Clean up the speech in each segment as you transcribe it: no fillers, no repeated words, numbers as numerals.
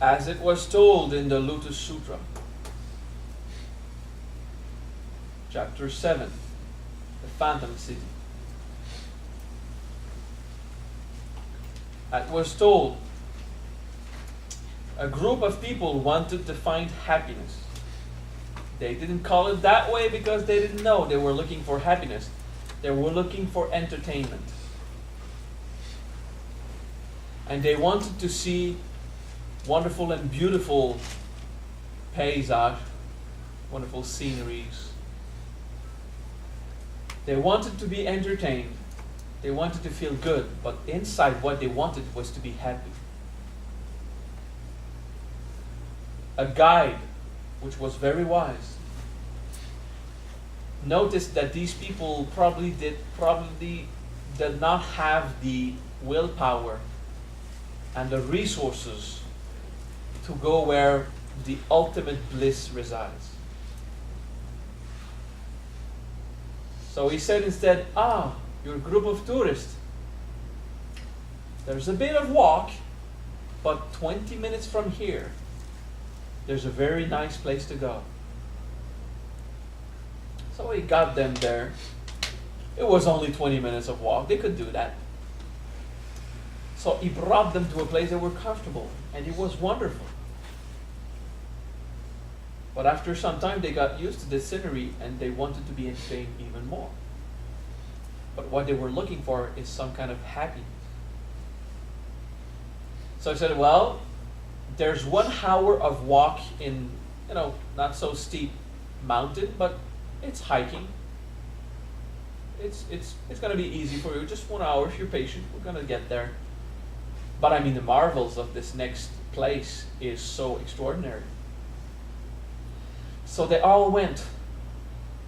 as it was told in the Lotus Sutra, chapter 7, the Phantom City. It was told a group of people wanted to find happiness. They didn't call it that way because they didn't know they were looking for happiness. They were looking for entertainment. And they wanted to see wonderful and beautiful paysage, wonderful sceneries. They wanted to be entertained. They wanted to feel good, but inside what they wanted was to be happy. A guide, which was very wise, noticed that these people probably did not have the willpower and the resources to go where the ultimate bliss resides. So he said instead, you're a group of tourists. There's a bit of walk, but 20 minutes from here, there's a very nice place to go. So he got them there. It was only 20 minutes of walk. They could do that. So he brought them to a place they were comfortable, and it was wonderful. But after some time, they got used to the scenery, and they wanted to be entertained even more. But what they were looking for is some kind of happiness. So I said, well, there's 1 hour of walk in, not so steep mountain, but it's hiking. It's going to be easy for you. Just 1 hour if you're patient. We're going to get there. But I mean, the marvels of this next place is so extraordinary. So they all went,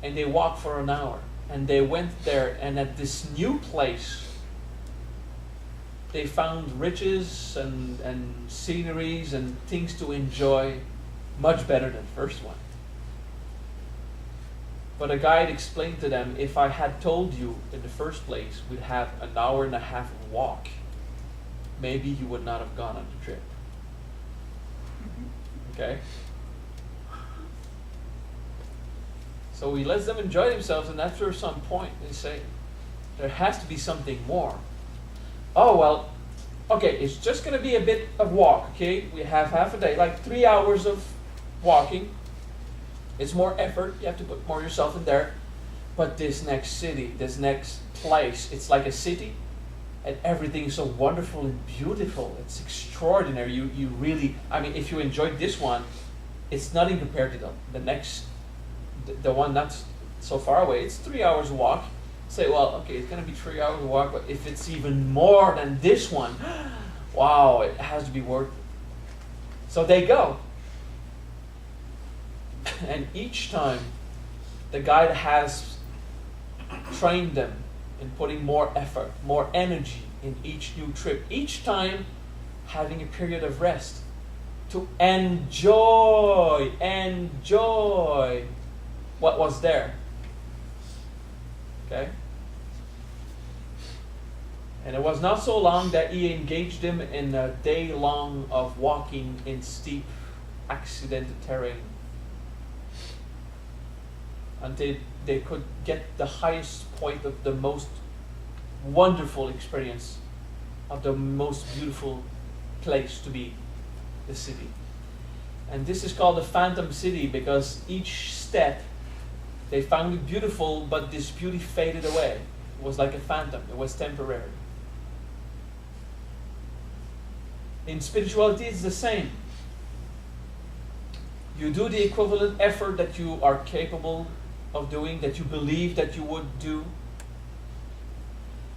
and they walked for an hour. And they went there, and at this new place, they found riches and sceneries and things to enjoy much better than the first one. But a guide explained to them, if I had told you in the first place we'd have an hour and a half walk, maybe you would not have gone on the trip. Okay? So he lets them enjoy themselves, and after some point they say, there has to be something more. Oh, well, okay, it's just going to be a bit of walk, okay? We have half a day, like 3 hours of walking. It's more effort. You have to put more yourself in there. But this next city, this next place, it's like a city, and everything is so wonderful and beautiful. It's extraordinary. You really, I mean, if you enjoyed this one, it's nothing compared to the next, the one that's so far away. It's 3 hours walk. Say, well, okay, it's going to be 3 hours walk, but if it's even more than this one, wow, it has to be worth it. So they go. And each time, the guide has trained them in putting more effort, more energy in each new trip. Each time, having a period of rest to enjoy what was there. Okay? And it was not so long that he engaged them in a day long of walking in steep, accidented terrain until they could get the highest point of the most wonderful experience of the most beautiful place to be, the city. And this is called the Phantom City because each step they found it beautiful, but this beauty faded away. It was like a phantom. It was temporary. In spirituality, it's the same. You do the equivalent effort that you are capable of doing, that you believe that you would do.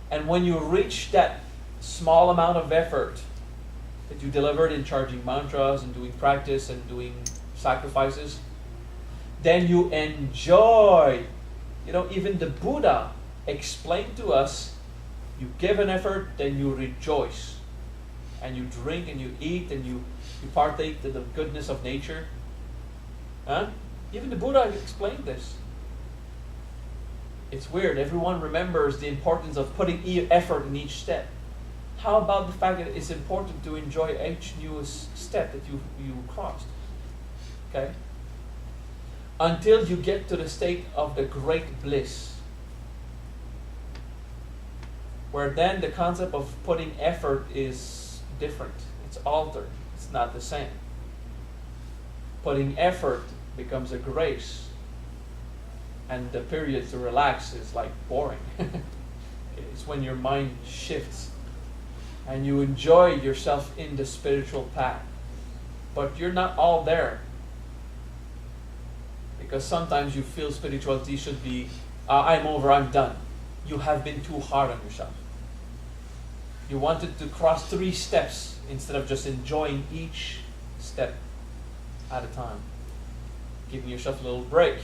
And when you reach that small amount of effort that you delivered in charging mantras and doing practice and doing sacrifices, then you enjoy. Even the Buddha explained to us, you give an effort, then you rejoice. And you drink and you eat and you partake in the goodness of nature. Huh? Even the Buddha explained this. It's weird. Everyone remembers the importance of putting effort in each step. how about the fact that it's important to enjoy each newest step that you crossed? Okay? Until you get to the state of the great bliss, where then the concept of putting effort is different. It's altered. It's not the same. Putting effort becomes a grace, and the period to relax is like boring. It's when your mind shifts and you enjoy yourself in the spiritual path. But you're not all there. Because sometimes you feel spirituality should be, I'm over, I'm done. You have been too hard on yourself. You wanted to cross 3 steps instead of just enjoying each step at a time. Giving yourself a little break.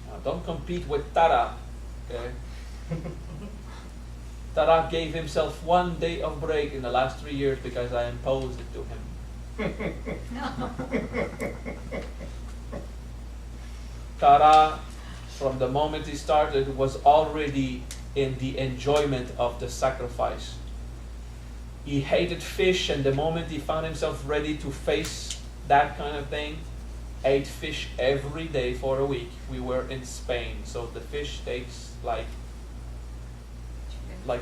Now, don't compete with Tara. Okay? Tara gave himself 1 day of break in the last 3 years because I imposed it to him. Tara, from the moment he started, was already in the enjoyment of the sacrifice. He hated fish, and the moment he found himself ready to face that kind of thing, ate fish every day for a week. We were in Spain, so the fish tastes like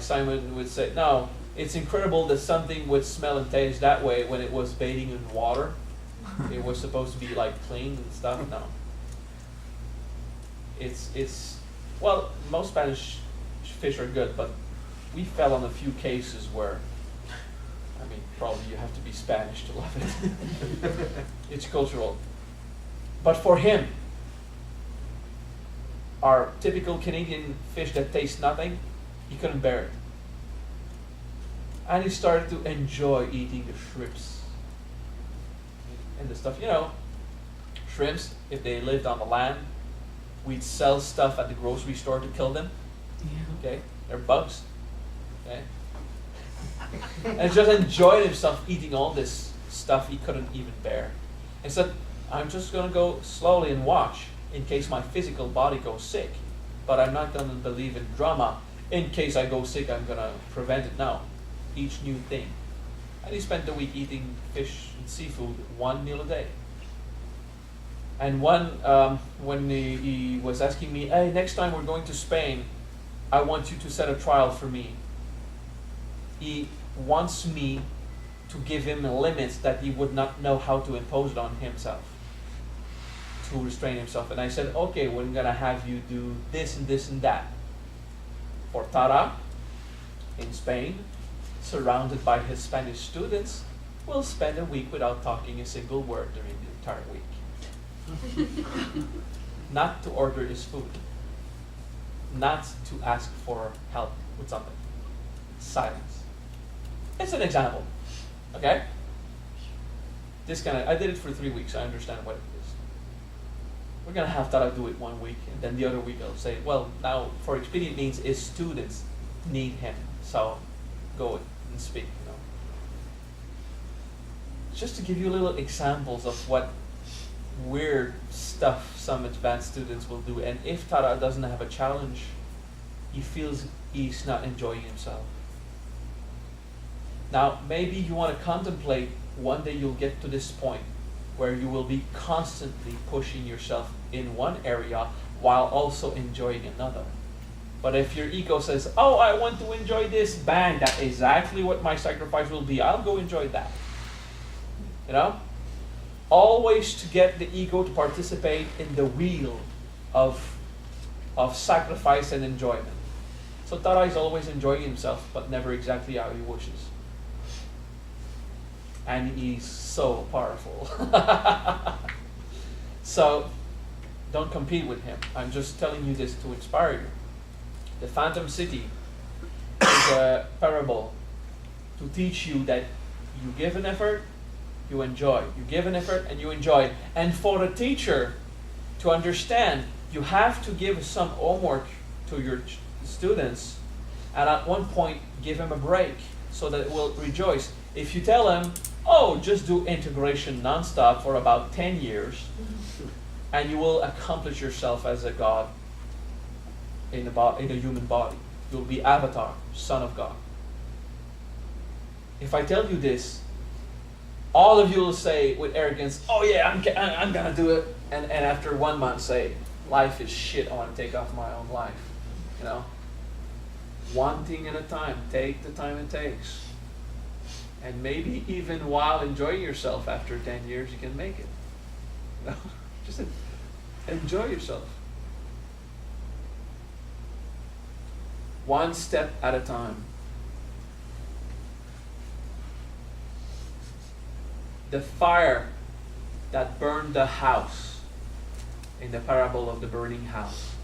Simon would say, no, it's incredible that something would smell and taste that way when it was bathing in water. It was supposed to be like clean and stuff. No. Well, most Spanish fish are good, but we fell on a few cases where, probably you have to be Spanish to love it. It's cultural. But for him, our typical Canadian fish that tastes nothing, he couldn't bear it. And he started to enjoy eating the shrimps and the stuff. Shrimps, if they lived on the land, we'd sell stuff at the grocery store to kill them. Yeah. Okay? They're bugs. Okay? And just enjoyed himself eating all this stuff he couldn't even bear. And said, I'm just going to go slowly and watch in case my physical body goes sick. But I'm not going to believe in drama. In case I go sick, I'm going to prevent it now. Each new thing. And he spent the week eating fish and seafood 1 meal a day. And when he was asking me, hey, next time we're going to Spain, I want you to set a trial for me. He wants me to give him limits that he would not know how to impose it on himself, to restrain himself. And I said, okay, we're going to have you do this and this and that. For Tara, in Spain, surrounded by his Spanish students, will spend a week without talking a single word during the entire week. Not to order his food. Not to ask for help with something. Silence. It's an example. Okay? I did it for 3 weeks. I understand what it is. We're going to have Tara do it 1 week, and then the other week I'll say, well, now for Expedient means his students need him. So go and speak. Just to give you little examples of what weird stuff some advanced students will do. And if Tara doesn't have a challenge, he feels he's not enjoying himself. Now, maybe you want to contemplate one day you'll get to this point where you will be constantly pushing yourself in one area while also enjoying another. But if your ego says, oh, I want to enjoy this, bang, that's exactly what my sacrifice will be. I'll go enjoy that. Always to get the ego to participate in the wheel of sacrifice and enjoyment. So Tara is always enjoying himself, but never exactly how he wishes. And he's so powerful. So don't compete with him. I'm just telling you this to inspire you. The Phantom City is a parable to teach you that you give an effort, you enjoy. You give an effort and you enjoy. And for a teacher to understand, you have to give some homework to your students, and at one point give them a break so that it will rejoice. If you tell them, oh, just do integration nonstop for about 10 years, and you will accomplish yourself as a god in a human body. You'll be Avatar, Son of God. If I tell you this, all of you will say with arrogance, oh yeah, I'm gonna do it. And after 1 month say, life is shit, I want to take off my own life. You know? One thing at a time. Take the time it takes. And maybe even while enjoying yourself after 10 years, you can make it. You know? Just enjoy yourself. One step at a time. The fire that burned the house in the parable of the burning house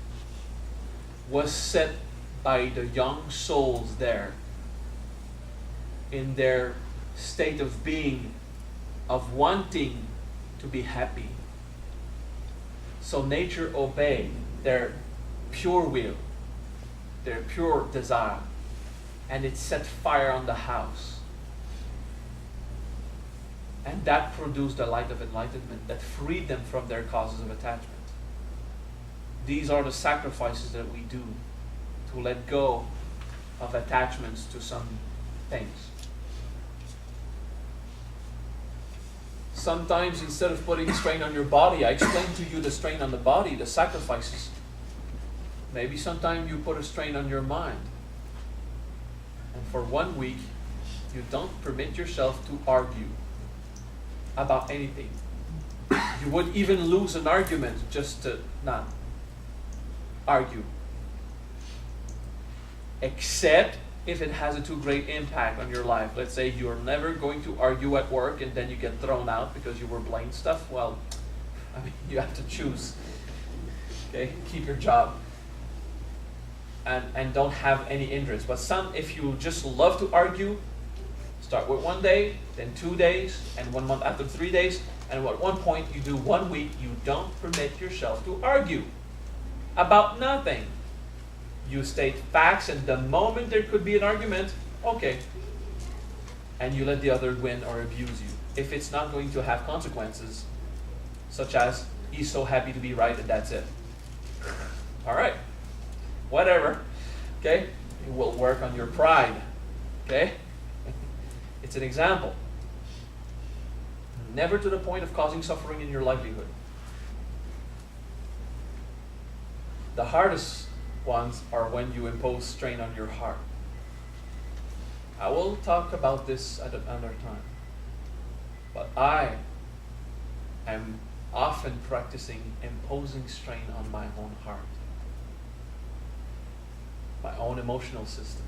was set by the young souls there in their state of being, of wanting to be happy. So nature obeyed their pure will, their pure desire, and it set fire on the house. And that produced the light of enlightenment that freed them from their causes of attachment. These are the sacrifices that we do to let go of attachments to some things. Sometimes instead of putting strain on your body, I explain to you the strain on the body, the sacrifices. Maybe sometimes you put a strain on your mind. And for 1 week, you don't permit yourself to argue about anything. You would even lose an argument just to not argue. Except if it has a too great impact on your life. Let's say you're never going to argue at work and then you get thrown out because you were blamed stuff. Well, I mean, you have to choose. Okay, keep your job. And don't have any interest. But if you just love to argue, start with 1 day, then 2 days, and 1 month after 3 days, and at one point you do 1 week, you don't permit yourself to argue about nothing. You state facts, and the moment there could be an argument, okay, and you let the other win or abuse you. If it's not going to have consequences, such as he's so happy to be right and that's it. All right, whatever, okay? It will work on your pride, okay? It's an example. Never to the point of causing suffering in your livelihood. The hardest ones are when you impose strain on your heart. I will talk about this at another time. But I am often practicing imposing strain on my own heart, my own emotional system.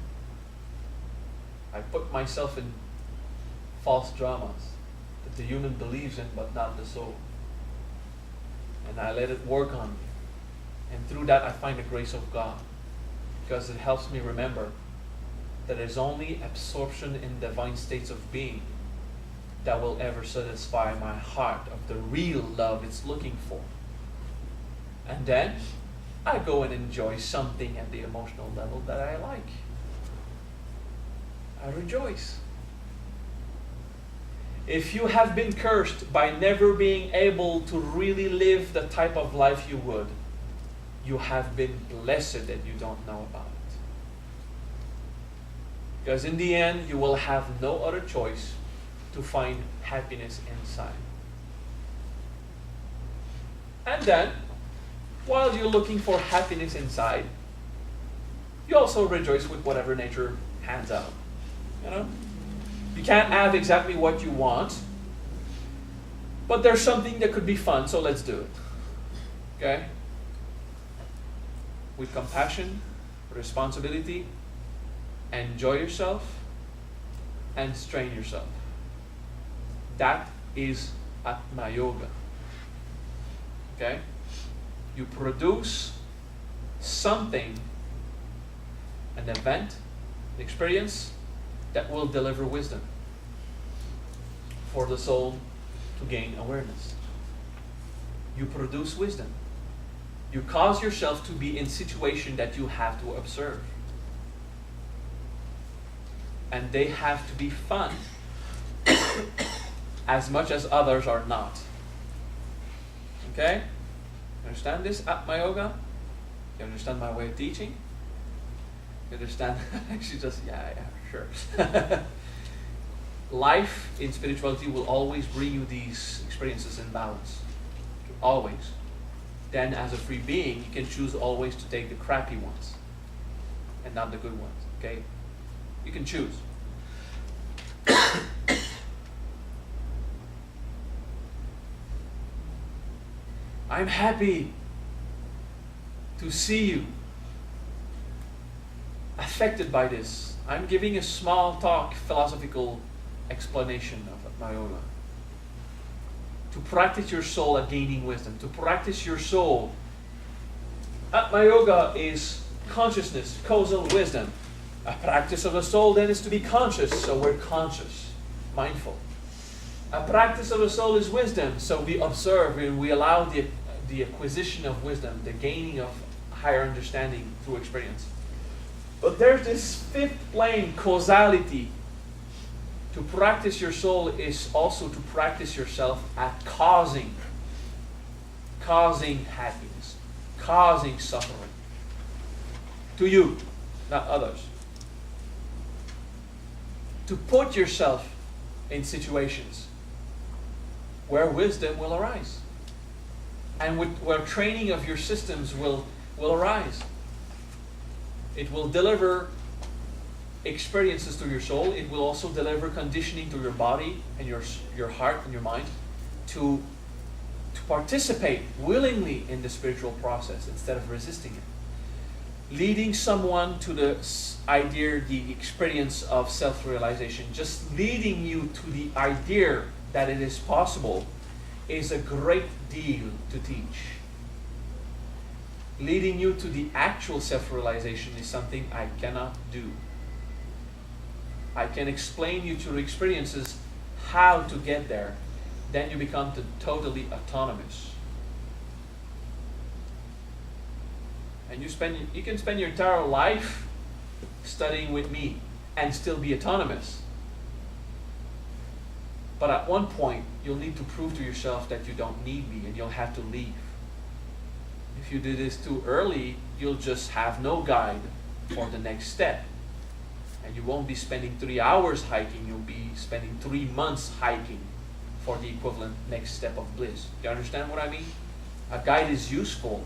I put myself in false dramas that the human believes in but not the soul. And I let it work on me. And through that I find the grace of God, because it helps me remember that it's only absorption in divine states of being that will ever satisfy my heart of the real love it's looking for. And then I go and enjoy something at the emotional level that I like. I rejoice. If you have been cursed by never being able to really live the type of life you would, you have been blessed that you don't know about it. Because in the end, you will have no other choice to find happiness inside. And then, while you're looking for happiness inside, you also rejoice with whatever nature hands out. You know? You can't have exactly what you want, but there's something that could be fun, so let's do it. Okay? With compassion, responsibility, enjoy yourself, and strain yourself. That is Atma Yoga. Okay? You produce something, an event, an experience that will deliver wisdom for the soul to gain awareness. You produce wisdom. You cause yourself to be in situation that you have to observe. And they have to be fun as much as others are not. Okay? Understand this Atma Yoga? You understand my way of teaching? You understand? She just, yeah, sure. Life in spirituality will always bring you these experiences in balance. Always. Then as a free being, you can choose always to take the crappy ones and not the good ones. Okay? You can choose. I'm happy to see you affected by this. I'm giving a small talk, philosophical explanation of Atma Yoga. To practice your soul at gaining wisdom. To practice your soul. Atma Yoga is consciousness, causal wisdom. A practice of the soul then is to be conscious, so we're conscious, mindful. A practice of the soul is wisdom, so we observe and we allow the acquisition of wisdom, the gaining of higher understanding through experience. But there's this fifth plane, causality. To practice your soul is also to practice yourself at causing happiness, causing suffering. To you, not others. To put yourself in situations where wisdom will arise. And where training of your systems will arise. It will deliver experiences to your soul. It will also deliver conditioning to your body and your heart and your mind to participate willingly in the spiritual process instead of resisting it. Leading someone to the idea, the experience of self-realization, just leading you to the idea that it is possible is a great deal to teach. Leading you to the actual self-realization is something I cannot do. I can explain you through experiences how to get there. Then you become totally autonomous. And you can spend your entire life studying with me and still be autonomous. But at one point, you'll need to prove to yourself that you don't need me and you'll have to leave. If you do this too early, you'll just have no guide for the next step. And you won't be spending 3 hours hiking, you'll be spending 3 months hiking for the equivalent next step of bliss. Do you understand what I mean? A guide is useful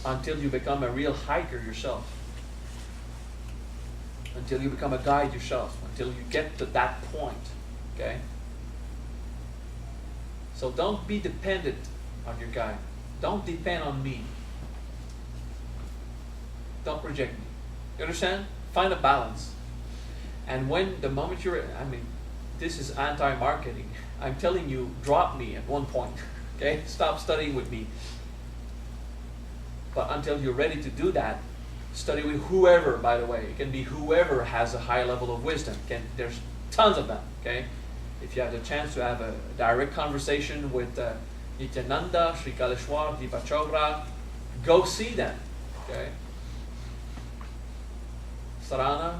until you become a real hiker yourself. Until you become a guide yourself. Until you get to that point. Okay? So don't be dependent on your guide. Don't depend on me. Don't reject me. You understand? Find a balance. And the moment this is anti-marketing. I'm telling you, drop me at one point. Okay? Stop studying with me. But until you're ready to do that, study with whoever, by the way. It can be whoever has a high level of wisdom. There's tons of them. Okay? If you have the chance to have a direct conversation with Nityananda, Sri Kaleshwar, Deepa Chopra, go see them. Okay? Sarana,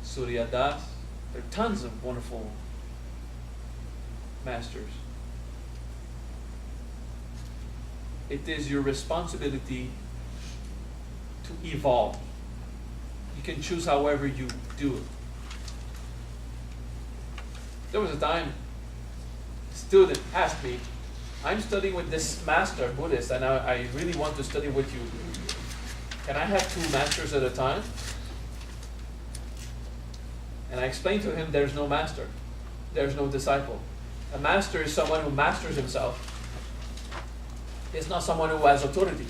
Surya Das, there are tons of wonderful masters. It is your responsibility to evolve. You can choose however you do it. There was a time a student asked me, I'm studying with this master, Buddhist, and I really want to study with you. Can I have 2 masters at a time? And I explained to him there's no master. There's no disciple. A master is someone who masters himself. It's not someone who has authority.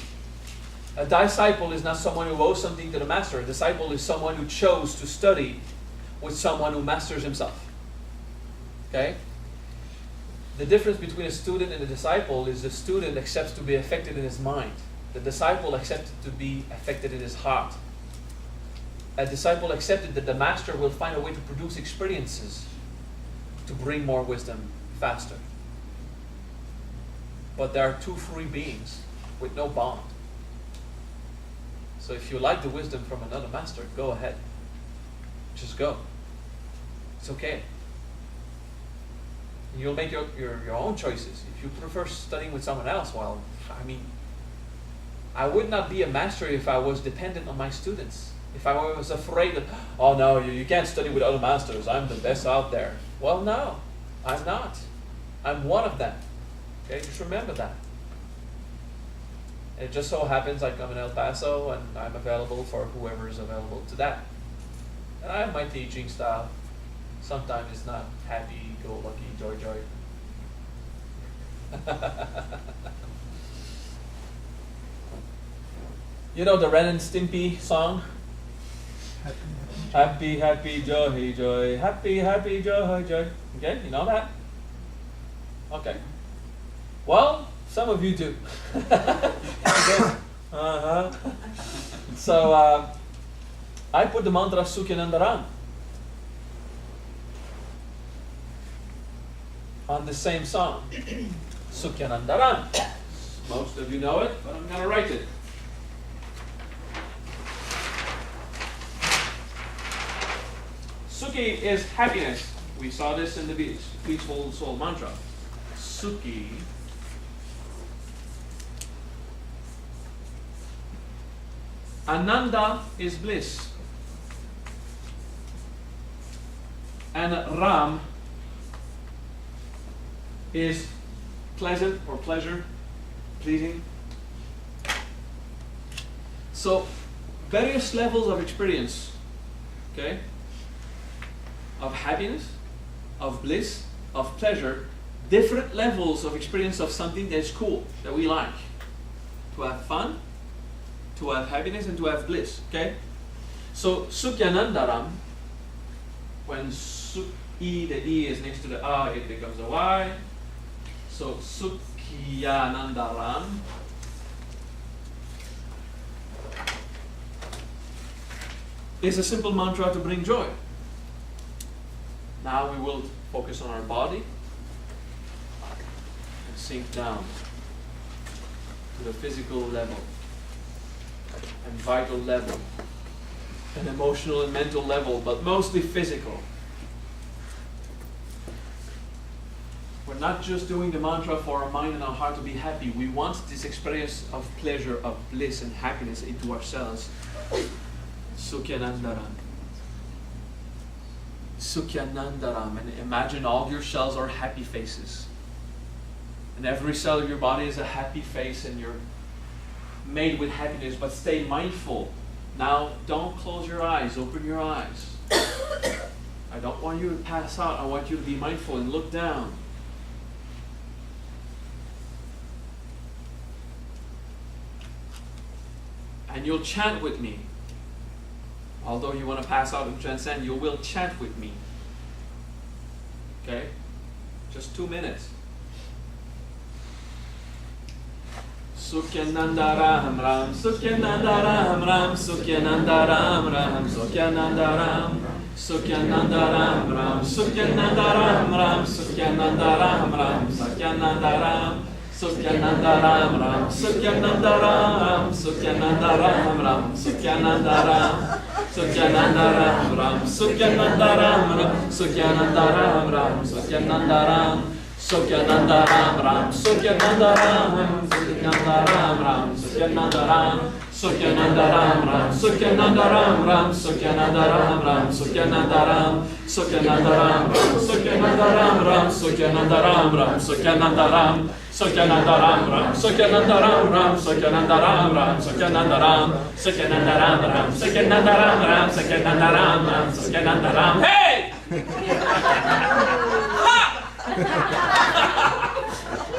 A disciple is not someone who owes something to the master. A disciple is someone who chose to study with someone who masters himself. Okay? The difference between a student and a disciple is the student accepts to be affected in his mind. The disciple accepted to be affected in his heart. A disciple accepted that the master will find a way to produce experiences to bring more wisdom faster. But there are 2 free beings with no bond. So if you like the wisdom from another master, go ahead. Just go. It's okay. And you'll make your own choices. If you prefer studying with someone else, well, I would not be a master if I was dependent on my students. If I was afraid that, oh no, you can't study with other masters, I'm the best out there. Well, no, I'm not. I'm one of them. Okay, just remember that. It just so happens I come in El Paso and I'm available for whoever is available to that. And I have my teaching style. Sometimes it's not happy, go lucky, joy, joy. You know the Ren and Stimpy song? Happy, happy, joy, joy. Happy, happy, joy, joy. Okay, you know that? Okay. Well, some of you do. Uh-huh. So, I put the mantra Sukyanandaram on the same song. Sukyanandaram. Most of you know it, but I'm going to write it. Sukhi is happiness. We saw this in the Peaceful Soul Mantra. Sukhi Ananda is bliss. And Ram is pleasant or pleasure, pleasing. So, various levels of experience, okay, of happiness, of bliss, of pleasure, different levels of experience of something that's cool, that we like. To have fun, to have happiness, and to have bliss, okay? So, Sukyanandaram, when the E is next to the A, it becomes a Y. So, Sukyanandaram is a simple mantra to bring joy. Now we will focus on our body and sink down to the physical level and vital level and emotional and mental level, but mostly physical. We're not just doing the mantra for our mind and our heart to be happy. We want this experience of pleasure, of bliss and happiness into ourselves. Sukyanandaram. Sukyanandaram. And imagine all your cells are happy faces. And every cell of your body is a happy face, and you're made with happiness, but stay mindful. Now, don't close your eyes, open your eyes. I don't want you to pass out. I want you to be mindful and look down. And you'll chant with me. Although you want to pass out and transcend, you will chant with me. Okay? Just 2 minutes. Sukyanandaram Ram, Sukyanandaram Ram, Sukyanandaram Ram, Sukyanandaram, Sukyanandaram Ram, Sukyanandaram Ram, Sukyanandaram Ram, Sukyanandaram, Sukyanandaram Ram, Sukyanandaram, Sukyanandaram Ram, Sukyanandaram, Sukyanandaram Ram, Sukyanandaram Ram, Sukyanandaram Ram, Sukyanandaram, Sukyanandaram Ram, Sukyanandaram Ram, Sukyanandaram, Sukyanandaram Ram, Sukyanandaram Ram, Sukyanandaram Ram, Sukyanandaram, Sukyanandaram Ram, Sukyanandaram Ram, Sukyanandaram Ram, Sukyanandaram, Sukyanandaram Ram, Sukyanandaram Ram, Sukyanandaram Ram, Sukyanandaram, Sukyanandaram Ram, Sukyanandaram Ram, Sukyanandaram Ram, Sukyanandaram. Hey!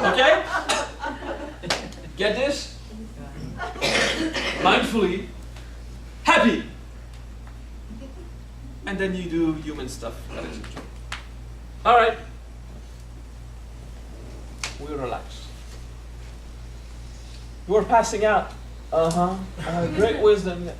Okay? Get this? Mindfully happy. And then you do human stuff. That is it. Alright. We relax. You are passing out. Great wisdom.